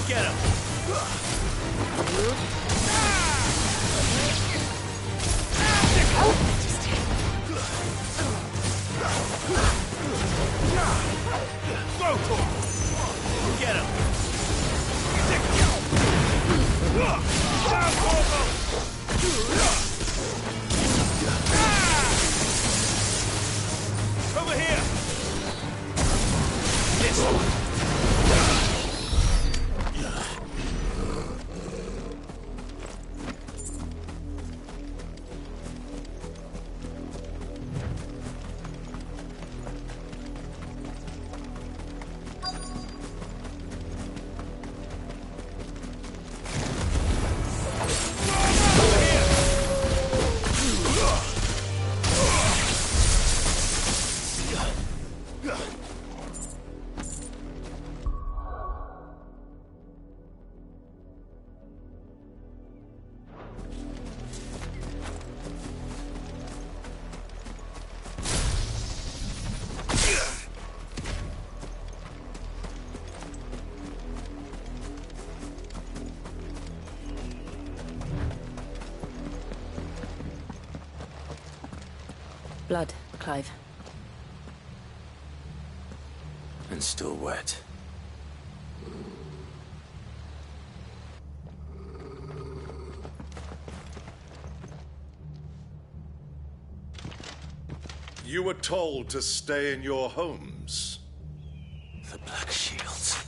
Get him! Go for him! Get him! Over here! This one! Blood, Clive. And still wet. You were told to stay in your homes. The Black Shields.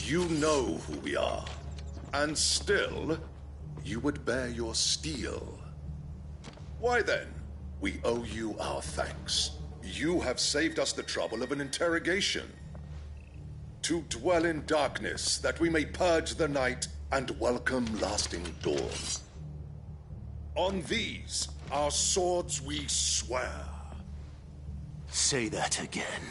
You know who we are. And still, you would bear your steel. Why then, we owe you our thanks. You have saved us the trouble of an interrogation. To dwell in darkness, that we may purge the night and welcome lasting dawn. On these, our swords we swear. Say that again.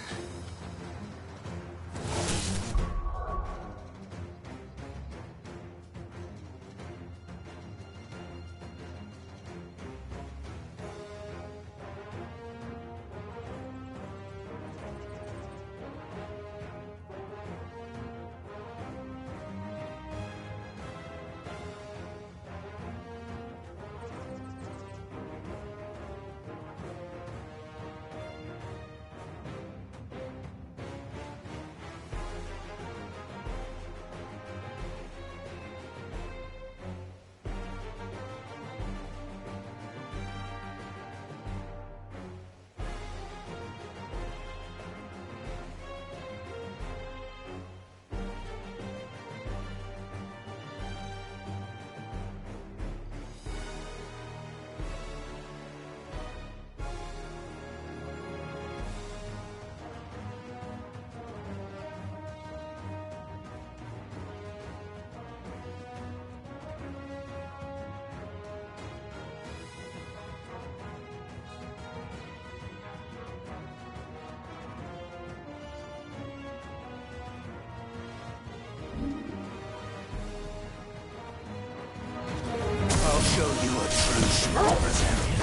I'll show you a true shield representative.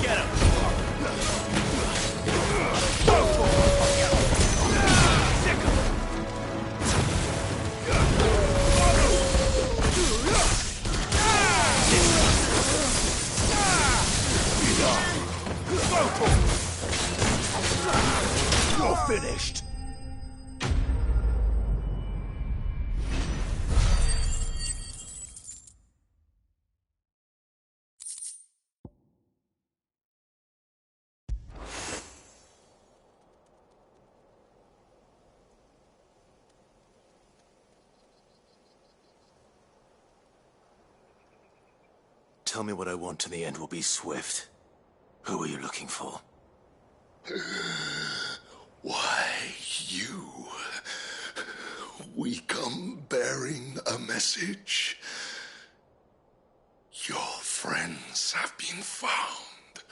Get him! You're finished. Tell me what I want and the end will be swift. Who are you looking for? Why, you? We come bearing a message. Your friends have been found.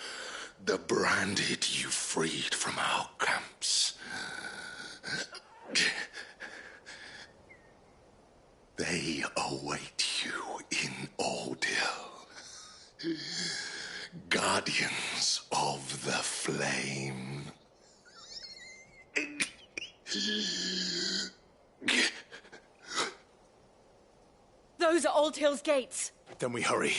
The branded you freed from our camp Guardians of the Flame. Those are Old Hill's gates. Then we hurry.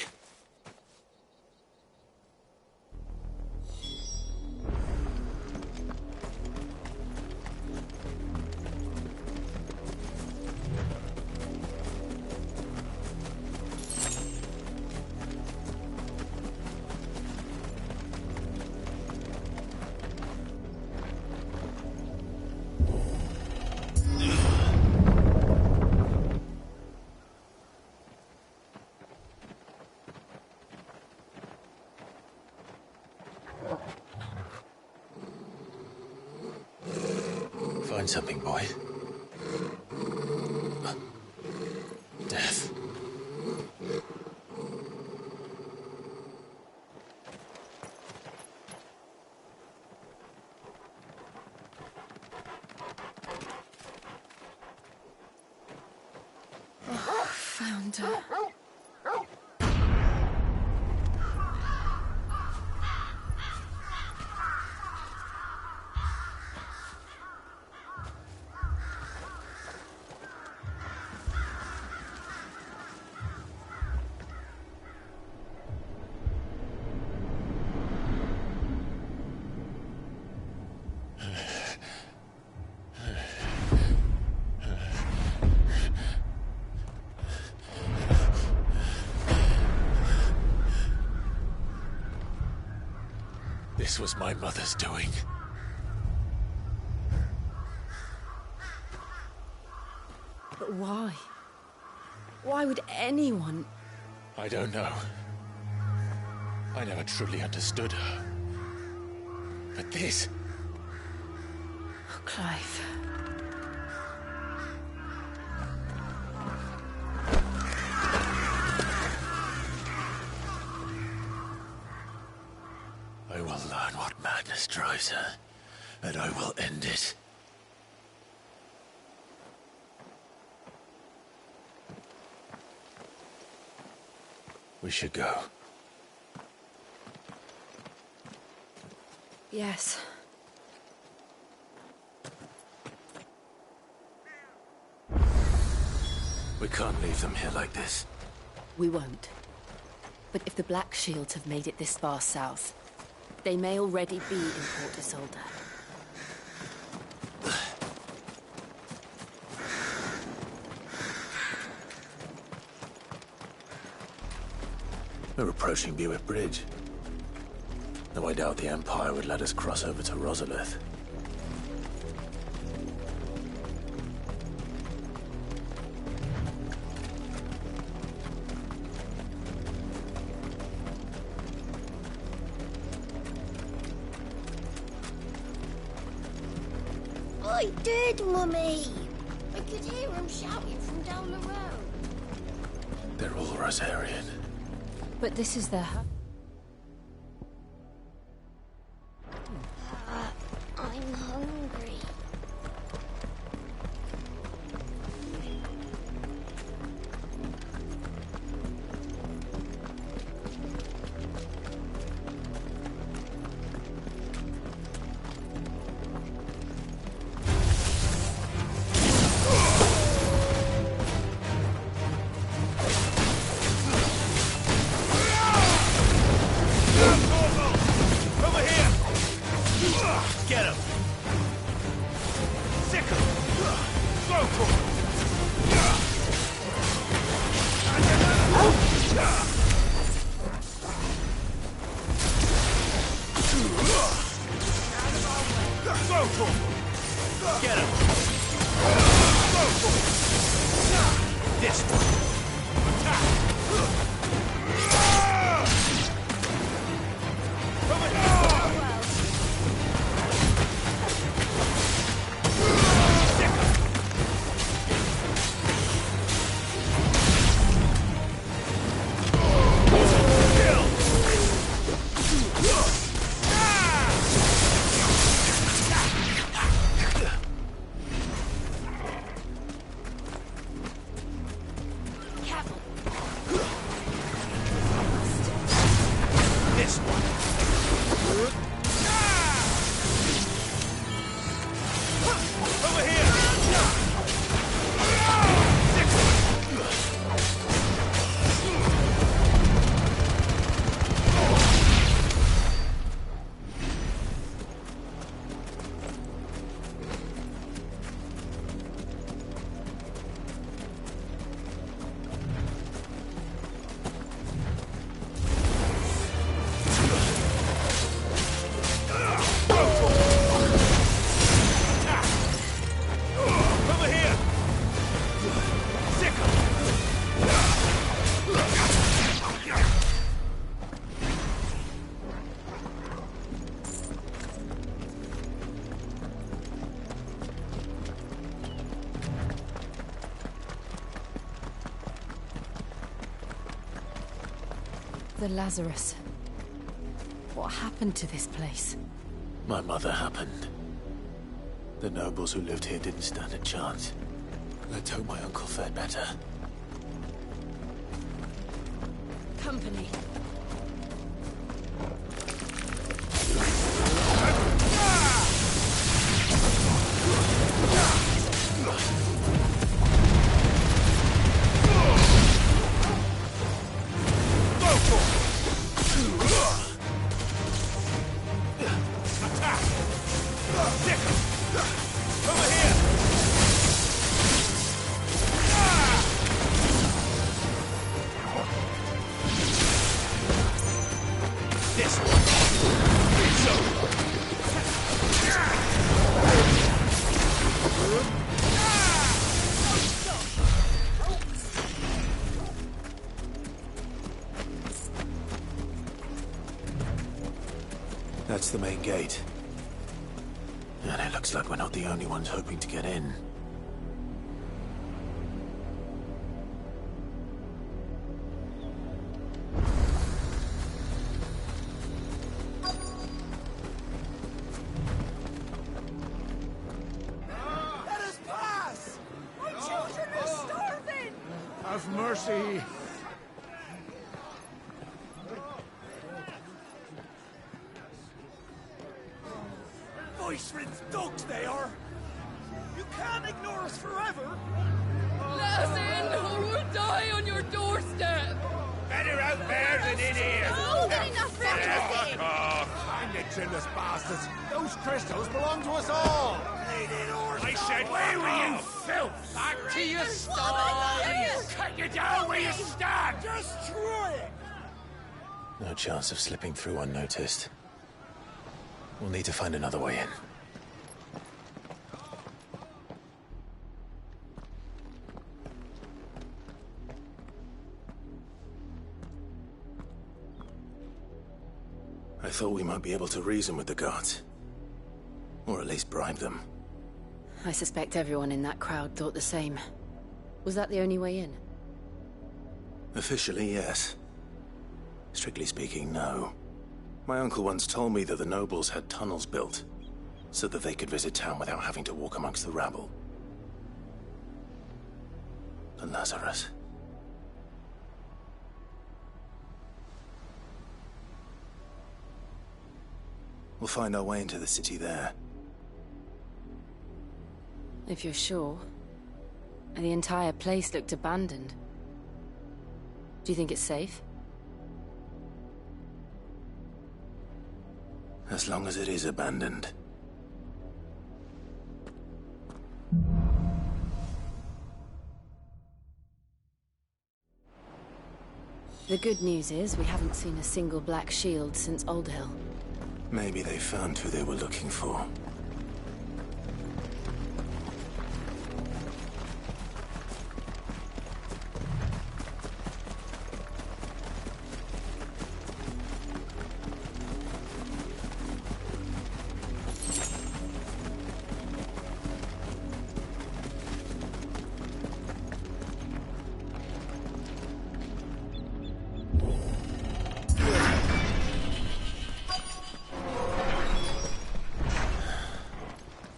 Find something, boy. Death. Found her. This was my mother's doing. But why? Why would anyone... I don't know. I never truly understood her. But this... Oh, Clive. I will learn what madness drives her, and I will end it. We should go. Yes. We can't leave them here like this. We won't. But if the Black Shields have made it this far south, they may already be in Port Isolde. We're approaching Buick Bridge. Though I doubt the Empire would let us cross over to Rosalith. I did, Mummy! I could hear him shouting from down the road. They're all Rosarian. But this is their hut. I'm hungry. Over here! The Lazarus. What happened to this place? My mother happened. The nobles who lived here didn't stand a chance. Let's hope my uncle fared better. Company. That's the main gate. And it looks like we're not the only ones hoping to get in. Let us pass! My children are starving! Have mercy! Voice-ridden dogs they are! You can't ignore us forever! Let us in, or we'll die on your doorstep! Better out there than in here! More than enough room to sit. Find the chinless bastards! Those crystals belong to us all! I said, where were you, filth? Back to your stall! Cut you down where you stand! Just try it! No chance of slipping through unnoticed. We'll need to find another way in. I thought we might be able to reason with the guards. Or at least bribe them. I suspect everyone in that crowd thought the same. Was that the only way in? Officially, yes. Strictly speaking, no. My uncle once told me that the nobles had tunnels built, so that they could visit town without having to walk amongst the rabble. The Lazarus. We'll find our way into the city there. If you're sure. The entire place looked abandoned. Do you think it's safe? As long as it is abandoned. The good news is we haven't seen a single black shield since Old Hill. Maybe they found who they were looking for.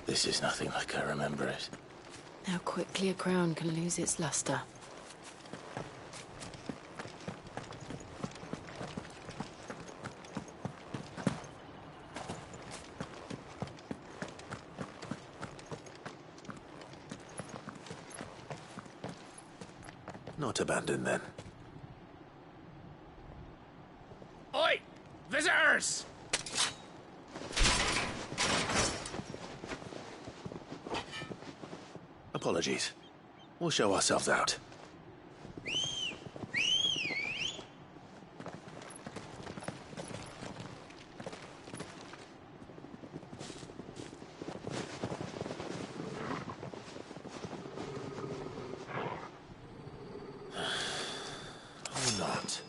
This is nothing like I remember it. How quickly a crown can lose its luster. Not abandoned, then. Oi! Visitors! Apologies. We'll show ourselves out. Or not.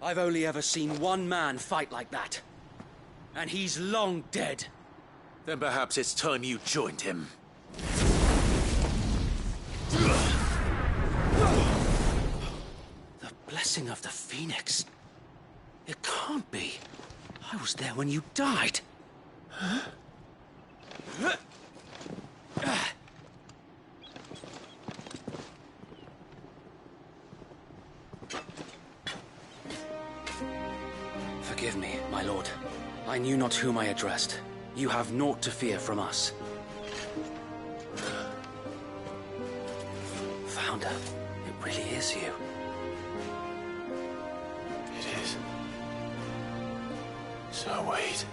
I've only ever seen one man fight like that. And he's long dead. Then perhaps it's time you joined him. The blessing of the Phoenix. It can't be. I was there when you died. Huh? Forgive me, my lord. I knew not whom I addressed. You have naught to fear from us. Founder, it really is you. It is. So wait.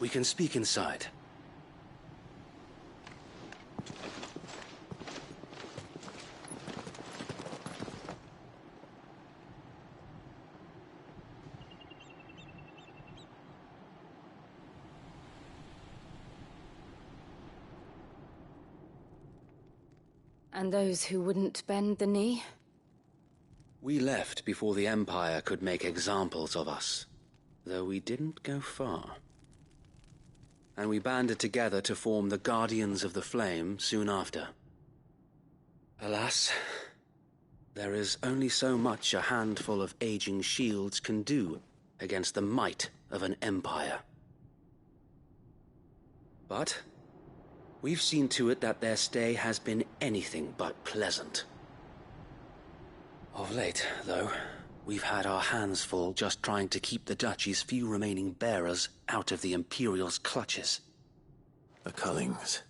We can speak inside. And those who wouldn't bend the knee? We left before the Empire could make examples of us, though we didn't go far. And we banded together to form the Guardians of the Flame soon after. Alas, there is only so much a handful of aging shields can do against the might of an empire. But we've seen to it that their stay has been anything but pleasant. Of late, though, we've had our hands full just trying to keep the Duchy's few remaining bearers out of the Imperial's clutches. The Cullings.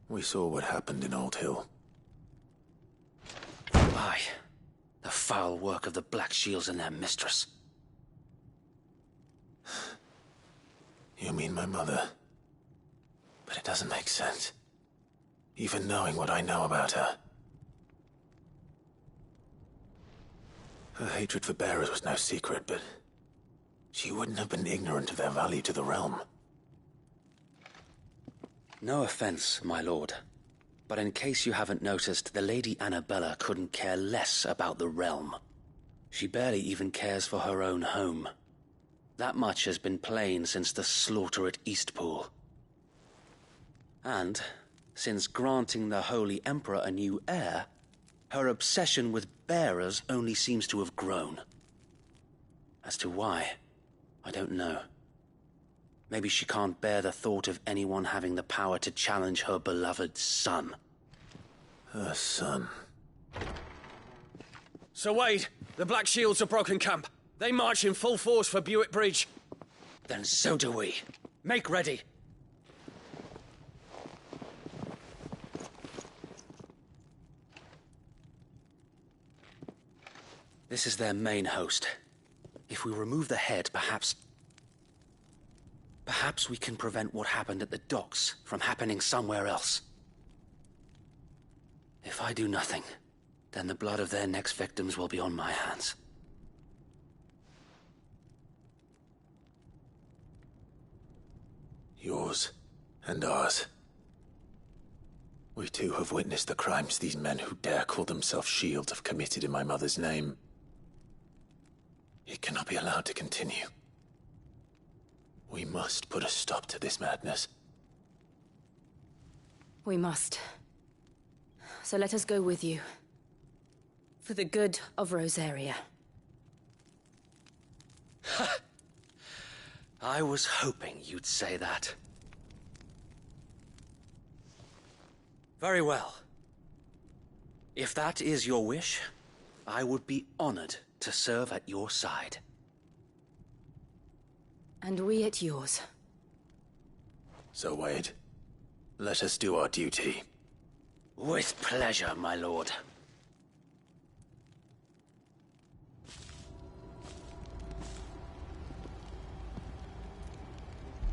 We saw what happened in Old Hill. Aye. The foul work of the Black Shields and their mistress. You mean my mother? But it doesn't make sense. Even knowing what I know about her. Her hatred for bearers was no secret, but she wouldn't have been ignorant of their value to the realm. No offense, my lord, but in case you haven't noticed, the Lady Annabella couldn't care less about the realm. She barely even cares for her own home. That much has been plain since the slaughter at Eastpool. And, since granting the Holy Emperor a new heir, her obsession with bearers only seems to have grown. As to why, I don't know. Maybe she can't bear the thought of anyone having the power to challenge her beloved son. Her son. Sir Wade, the Black Shields have broken camp. They march in full force for Buick Bridge. Then so do we. Make ready. This is their main host. If we remove the head, perhaps we can prevent what happened at the docks from happening somewhere else. If I do nothing, then the blood of their next victims will be on my hands. Yours and ours. We too have witnessed the crimes these men who dare call themselves Shields have committed in my mother's name. It cannot be allowed to continue. We must put a stop to this madness. We must. So let us go with you. For the good of Rosaria. I was hoping you'd say that. Very well. If that is your wish, I would be honored to serve at your side. And we at yours. So, Wade, let us do our duty. With pleasure, my lord.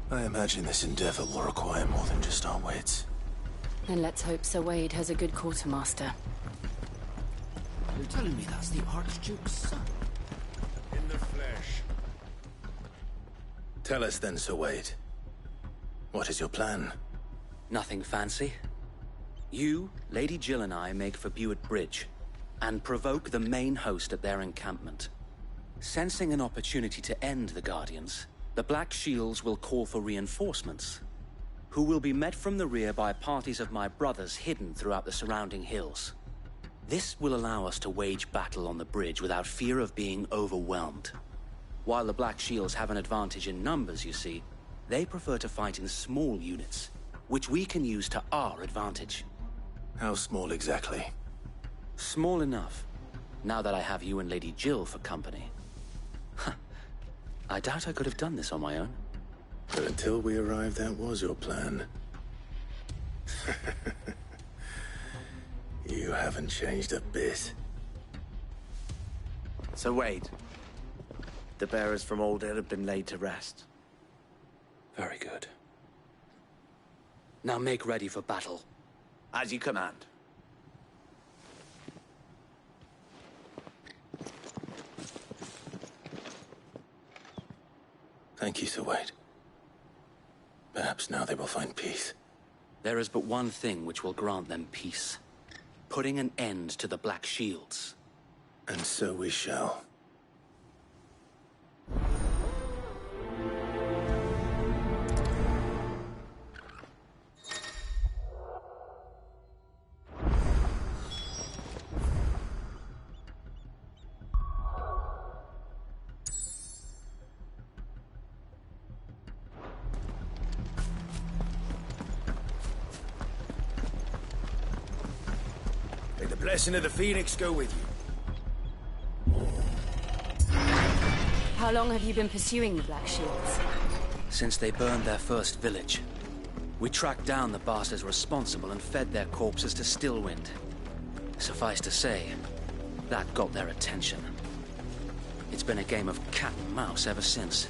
I imagine this endeavor will require more than just our wits. Then let's hope Sir Wade has a good quartermaster. You're telling me that's the Archduke's son? In the flesh. Tell us then, Sir Wade. What is your plan? Nothing fancy. You, Lady Jill and I make for Buett Bridge, and provoke the main host at their encampment. Sensing an opportunity to end the Guardians, the Black Shields will call for reinforcements, who will be met from the rear by parties of my brothers hidden throughout the surrounding hills. This will allow us to wage battle on the bridge without fear of being overwhelmed. While the Black Shields have an advantage in numbers, you see, they prefer to fight in small units, which we can use to our advantage. How small exactly? Small enough, now that I have you and Lady Jill for company. I doubt I could have done this on my own. But until we arrived, that was your plan. You haven't changed a bit. So Wade, the bearers from Oldale have been laid to rest. Very good. Now make ready for battle. As you command. Thank you, Sir Wade. Perhaps now they will find peace. There is but one thing which will grant them peace. Putting an end to the Black Shields. And so we shall. May the blessing of the Phoenix go with you. How long have you been pursuing the Black Shields? Since they burned their first village. We tracked down the bastards responsible and fed their corpses to Stillwind. Suffice to say, that got their attention. It's been a game of cat and mouse ever since.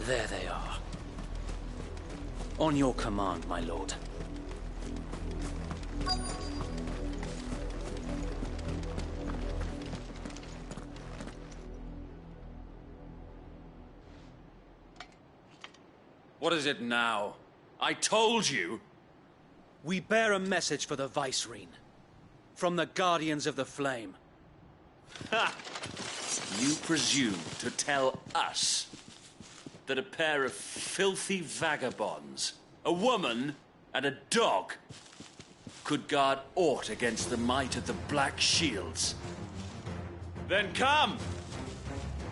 There they are. On your command, my lord. What is it now? I told you! We bear a message for the Vicereine. From the Guardians of the Flame. Ha! You presume to tell us that a pair of filthy vagabonds, a woman and a dog, could guard aught against the might of the Black Shields? Then come!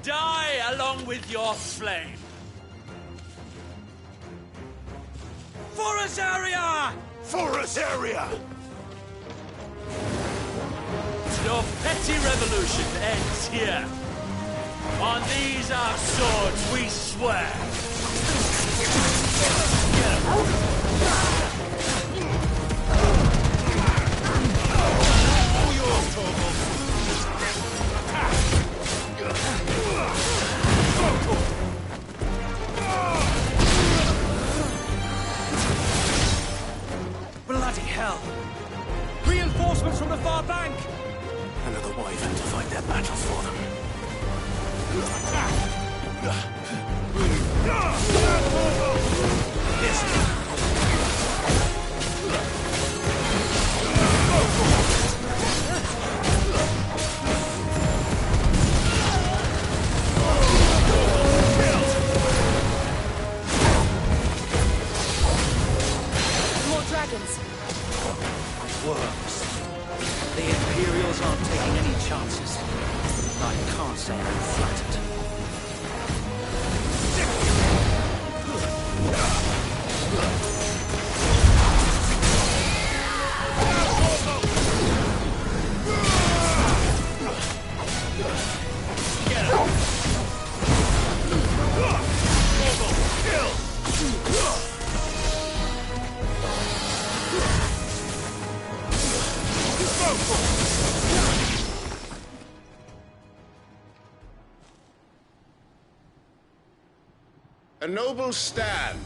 Die along with your flame! For Rosaria! For Rosaria! Your petty revolution ends here. On these our swords we swear. Bloody hell! Reinforcements from the far bank! Another Wyvern to fight their battles for them. More dragons. Worms. The Imperials aren't taking any chances. I can't say I'm flattered. A noble stand,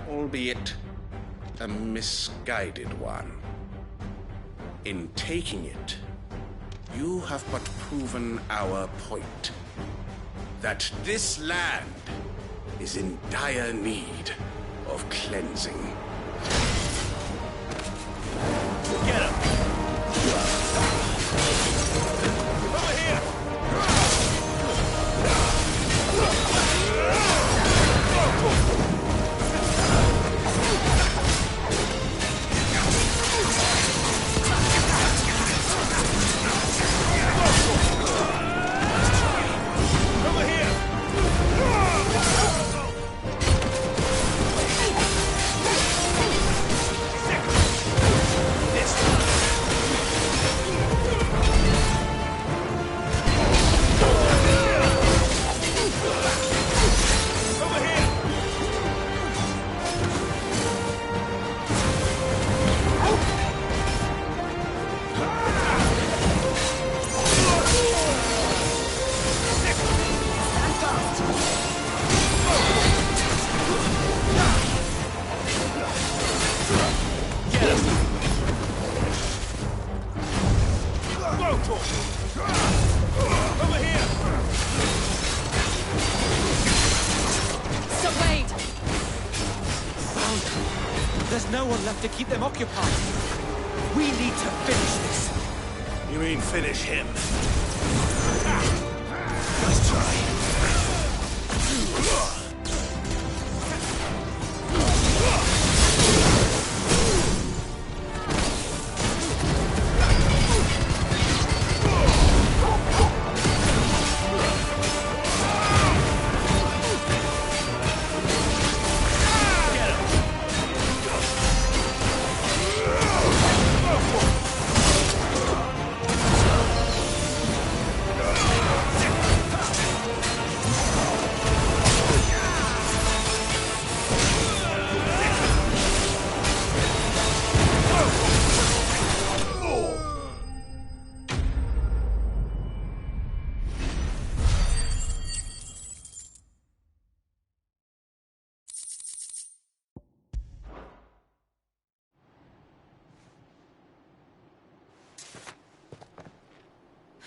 albeit a misguided one. In taking it, you have but proven our point. That this land is in dire need of cleansing. Get him! Over here! Over here! There's no one left to keep them occupied. We need to finish this. You mean finish him? Nice try.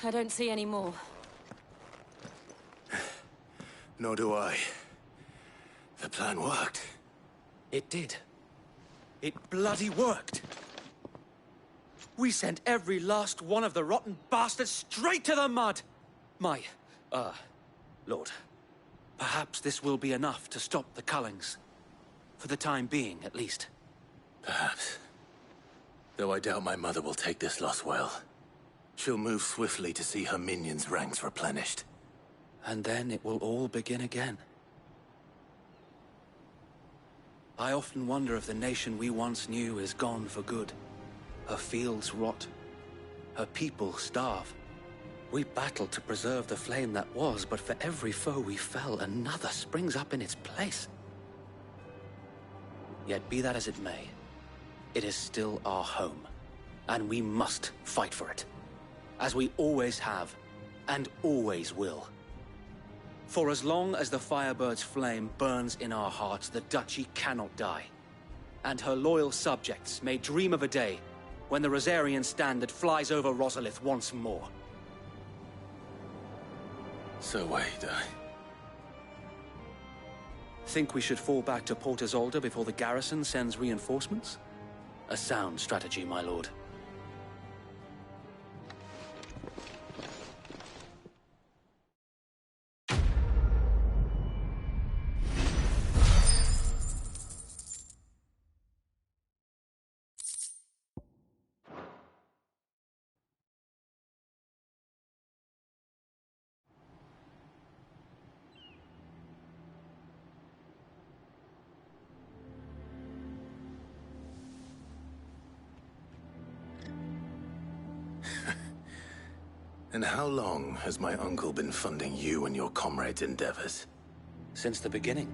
I don't see any more. Nor do I. The plan worked. It did. It bloody worked. We sent every last one of the rotten bastards straight to the mud! Lord, perhaps this will be enough to stop the Cullings. For the time being, at least. Perhaps. Though I doubt my mother will take this loss well. She'll move swiftly to see her minions' ranks replenished. And then it will all begin again. I often wonder if the nation we once knew is gone for good. Her fields rot. Her people starve. We battled to preserve the flame that was, but for every foe we fell, another springs up in its place. Yet be that as it may, it is still our home, and we must fight for it, as we always have, and always will. For as long as the Firebird's flame burns in our hearts, the Duchy cannot die, and her loyal subjects may dream of a day when the Rosarian standard flies over Rosalith once more. So wait, Think we should fall back to Port Isolde before the garrison sends reinforcements? A sound strategy, my lord. And how long has my uncle been funding you and your comrades' endeavors? Since the beginning.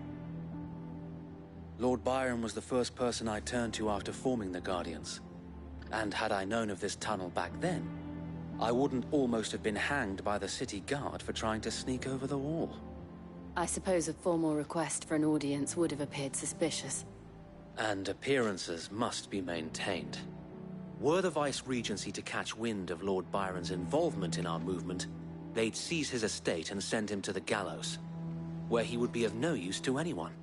Lord Byron was the first person I turned to after forming the Guardians. And had I known of this tunnel back then, I wouldn't almost have been hanged by the city guard for trying to sneak over the wall. I suppose a formal request for an audience would have appeared suspicious. And appearances must be maintained. Were the Vice-Regency to catch wind of Lord Byron's involvement in our movement, they'd seize his estate and send him to the gallows, where he would be of no use to anyone.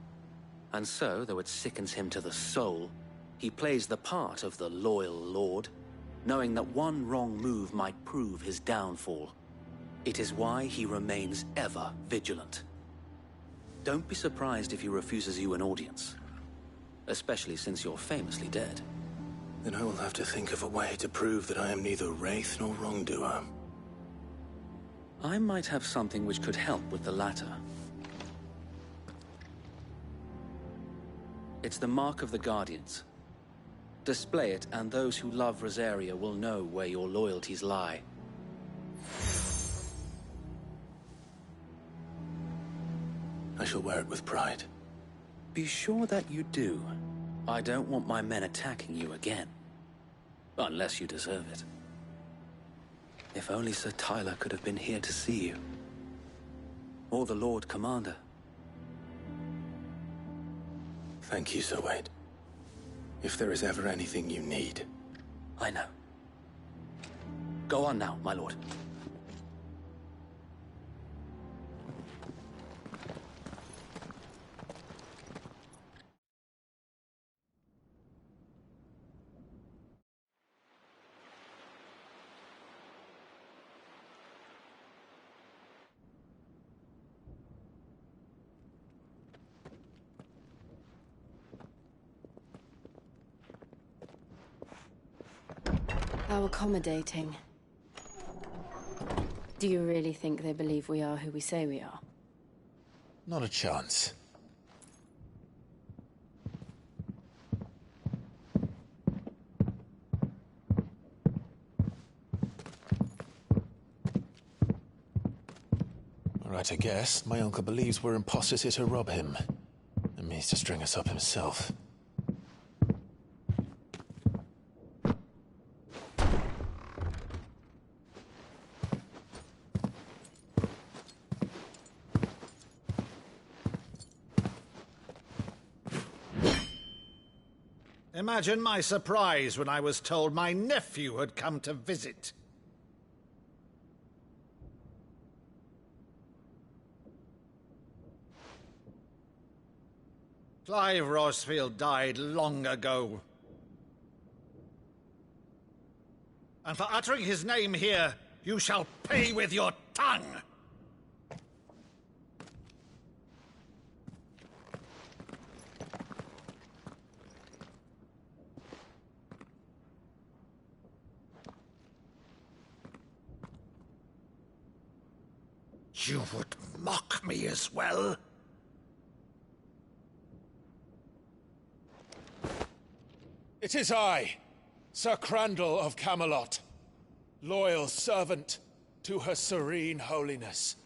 And so, though it sickens him to the soul, he plays the part of the loyal lord, knowing that one wrong move might prove his downfall. It is why he remains ever vigilant. Don't be surprised if he refuses you an audience, especially since you're famously dead. Then I will have to think of a way to prove that I am neither wraith nor wrongdoer. I might have something which could help with the latter. It's the Mark of the Guardians. Display it, and those who love Rosaria will know where your loyalties lie. I shall wear it with pride. Be sure that you do. I don't want my men attacking you again. Unless you deserve it. If only Sir Tyler could have been here to see you. Or the Lord Commander. Thank you, Sir Wade. If there is ever anything you need. I know. Go on now, my lord. How accommodating. Do you really think they believe we are who we say we are? Not a chance. All right, I guess. My uncle believes we're imposters here to rob him. And means to string us up himself. Imagine my surprise when I was told my nephew had come to visit. Clive Rosfield died long ago. And for uttering his name here, you shall pay with your tongue! You would mock me as well? It is I, Sir Crandall of Camelot, loyal servant to Her Serene Holiness,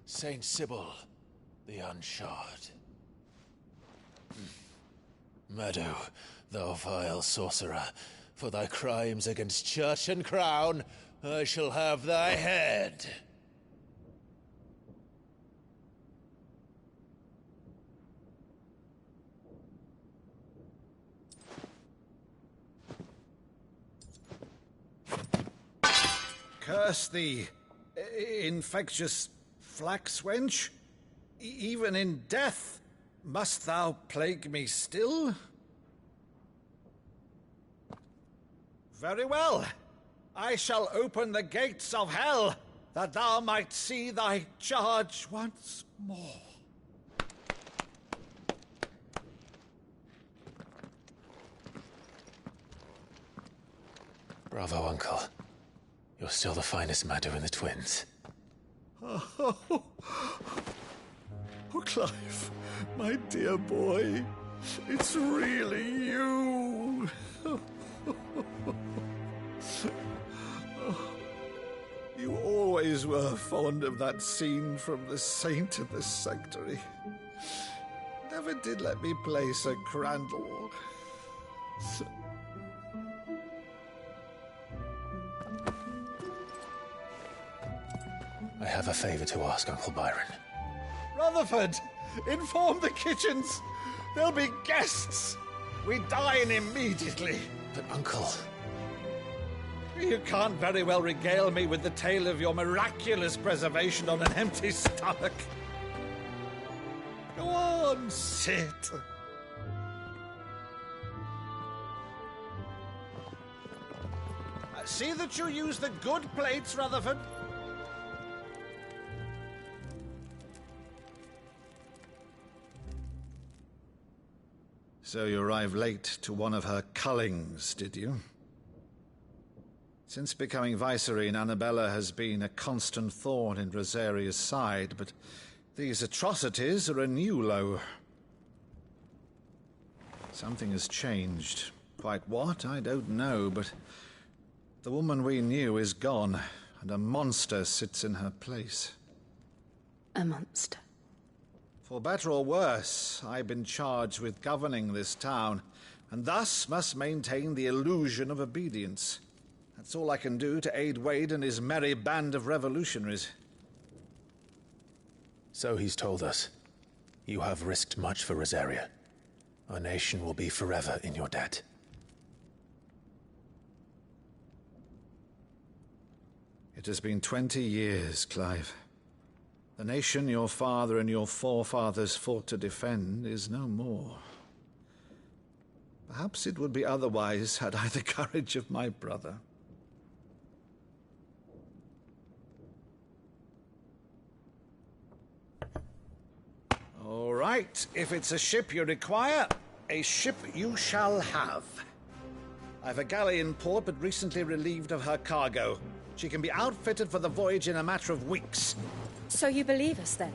Saint Sybil the Unshod. Meadow, thou vile sorcerer, for thy crimes against church and crown, I shall have thy head. Curse thee, infectious flax wench. Even in death, must thou plague me still? Very well. I shall open the gates of hell, that thou might see thy charge once more. Bravo, Uncle. You're still the finest Meadow in the twins. Oh, Clive, my dear boy, it's really you. You always were fond of that scene from The Saint of the Sanctuary. Never did let me play Sir Crandall. I have a favor to ask, Uncle Byron. Rutherford, inform the kitchens. There'll be guests. We dine immediately. But, Uncle... You can't very well regale me with the tale of your miraculous preservation on an empty stomach. Go on, sit. See that you use the good plates, Rutherford. So you arrived late to one of her cullings, did you? Since becoming Vicereine, Annabella has been a constant thorn in Rosaria's side, but these atrocities are a new low. Something has changed. Quite what, I don't know, but the woman we knew is gone, and a monster sits in her place. A monster? For better or worse, I've been charged with governing this town, and thus must maintain the illusion of obedience. That's all I can do to aid Wade and his merry band of revolutionaries. So he's told us. You have risked much for Rosaria. Our nation will be forever in your debt. It has been 20 years, Clive. The nation your father and your forefathers fought to defend is no more. Perhaps it would be otherwise had I the courage of my brother. All right, if it's a ship you require, a ship you shall have. I've a galley in port, but recently relieved of her cargo. She can be outfitted for the voyage in a matter of weeks. So you believe us, then?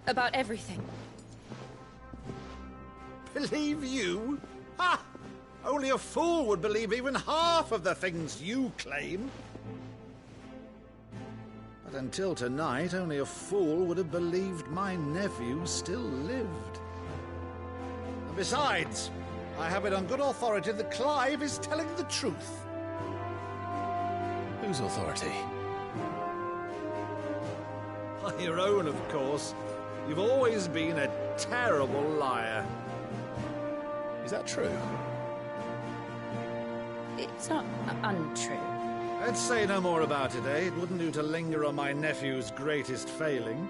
About everything? Believe you? Ha! Only a fool would believe even half of the things you claim. But until tonight, only a fool would have believed my nephew still lived. And besides, I have it on good authority that Clive is telling the truth. Whose authority? Your own, of course. You've always been a terrible liar. Is that true? It's not untrue. Let's say no more about it, eh? It wouldn't do to linger on my nephew's greatest failing.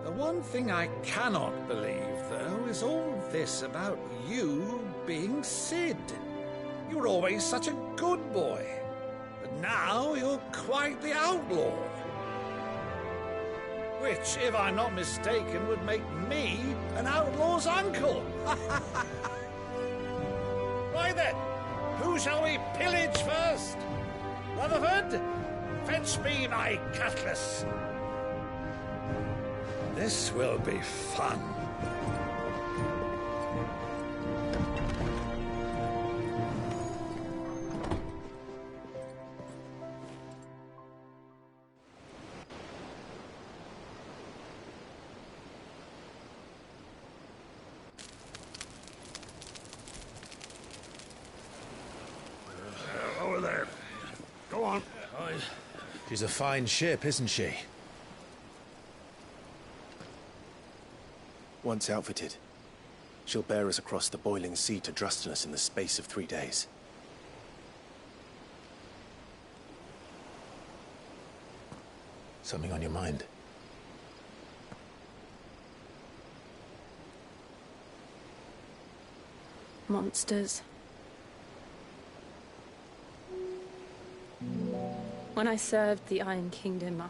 The one thing I cannot believe, though, is all this about you being Cid. You were always such a good boy, but now you're quite the outlaw. Which, if I'm not mistaken, would make me an outlaw's uncle. Right then, who shall we pillage first? Rutherford, fetch me my cutlass. This will be fun. She's a fine ship, isn't she? Once outfitted, she'll bear us across the boiling sea to Drustinus in the space of 3 days. Something on your mind? Monsters. When I served the Iron Kingdom,